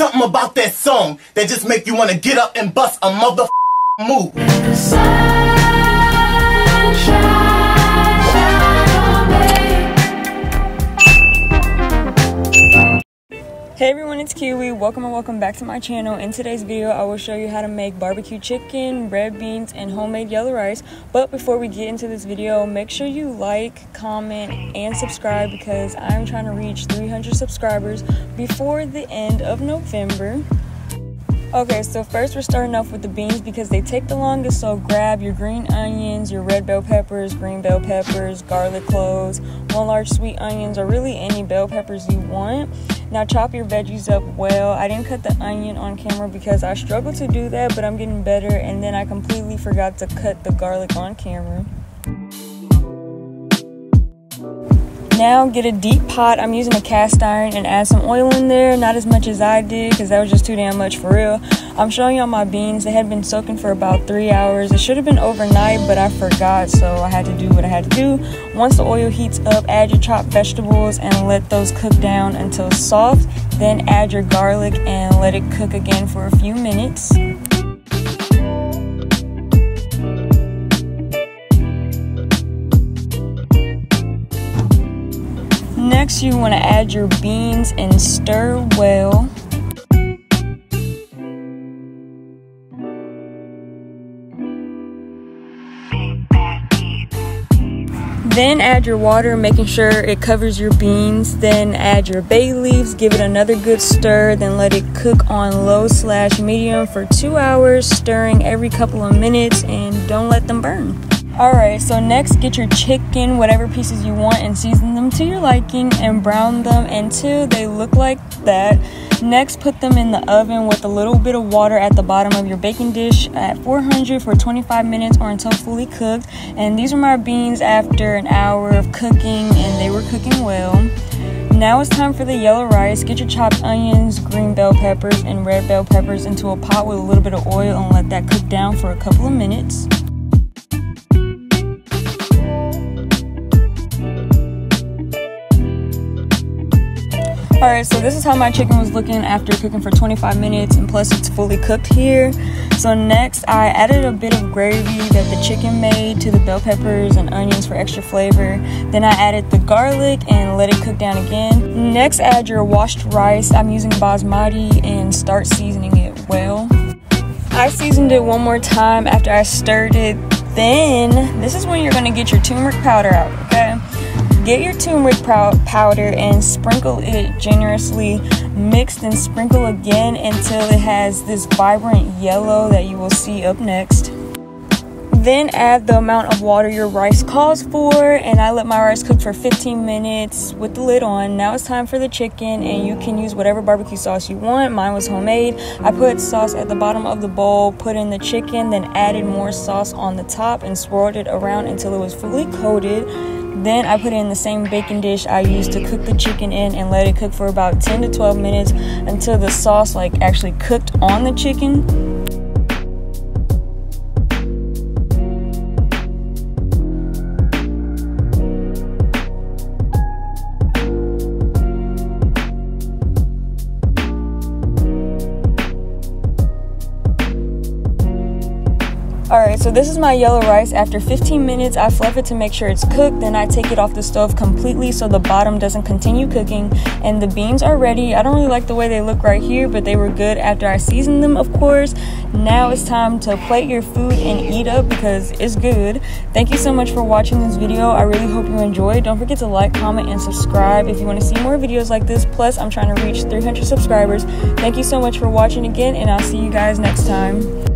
something about that song that just make you wanna get up and bust a mother move. Hey everyone, it's Kewe. Welcome back to my channel. In today's video, I will show you how to make barbecue chicken, red beans, and homemade yellow rice. But before we get into this video, make sure you like, comment, and subscribe because I'm trying to reach 300 subscribers before the end of November. Okay, so first we're starting off with the beans because they take the longest, so grab your green onions, your red bell peppers, green bell peppers, garlic cloves, 1 large sweet onions, or really any bell peppers you want. Now chop your veggies up well. I didn't cut the onion on camera because I struggled to do that, but I'm getting better, and then I completely forgot to cut the garlic on camera. Now get a deep pot. I'm using a cast iron and add some oil in there. Not as much as I did because that was just too damn much for real. I'm showing y'all my beans. They had been soaking for about 3 hours. It should have been overnight, but I forgot, so I had to do what I had to do. Once the oil heats up, add your chopped vegetables and let those cook down until soft. Then add your garlic and let it cook again for a few minutes. Next, you want to add your beans and stir well. Then add your water, making sure it covers your beans. Then add your bay leaves, give it another good stir, then let it cook on low/medium for 2 hours, stirring every couple of minutes, and don't let them burn. Alright, so next get your chicken, whatever pieces you want, and season them to your liking and brown them until they look like that. Next, put them in the oven with a little bit of water at the bottom of your baking dish at 400 for 25 minutes or until fully cooked. And these are my beans after an hour of cooking, and they were cooking well. Now it's time for the yellow rice. Get your chopped onions, green bell peppers, and red bell peppers into a pot with a little bit of oil and let that cook down for a couple of minutes. Alright, so this is how my chicken was looking after cooking for 25 minutes, and plus it's fully cooked here. So next, I added a bit of gravy that the chicken made to the bell peppers and onions for extra flavor. Then I added the garlic and let it cook down again. Next, add your washed rice. I'm using basmati, and start seasoning it well. I seasoned it one more time after I stirred it. Then, this is when you're going to get your turmeric powder out, okay? Get your turmeric powder and sprinkle it generously. Mix and sprinkle again until it has this vibrant yellow that you will see up next. Then add the amount of water your rice calls for, and I let my rice cook for 15 minutes with the lid on. Now it's time for the chicken, and you can use whatever barbecue sauce you want. Mine was homemade. I put sauce at the bottom of the bowl, put in the chicken, then added more sauce on the top and swirled it around until it was fully coated. Then I put it in the same baking dish I used to cook the chicken in and let it cook for about 10 to 12 minutes until the sauce actually cooked on the chicken. Alright, so this is my yellow rice. After 15 minutes, I fluff it to make sure it's cooked. Then I take it off the stove completely so the bottom doesn't continue cooking. And the beans are ready. I don't really like the way they look right here, but they were good after I seasoned them, of course. Now it's time to plate your food and eat up because it's good. Thank you so much for watching this video. I really hope you enjoyed. Don't forget to like, comment, and subscribe if you want to see more videos like this. Plus, I'm trying to reach 300 subscribers. Thank you so much for watching again, and I'll see you guys next time.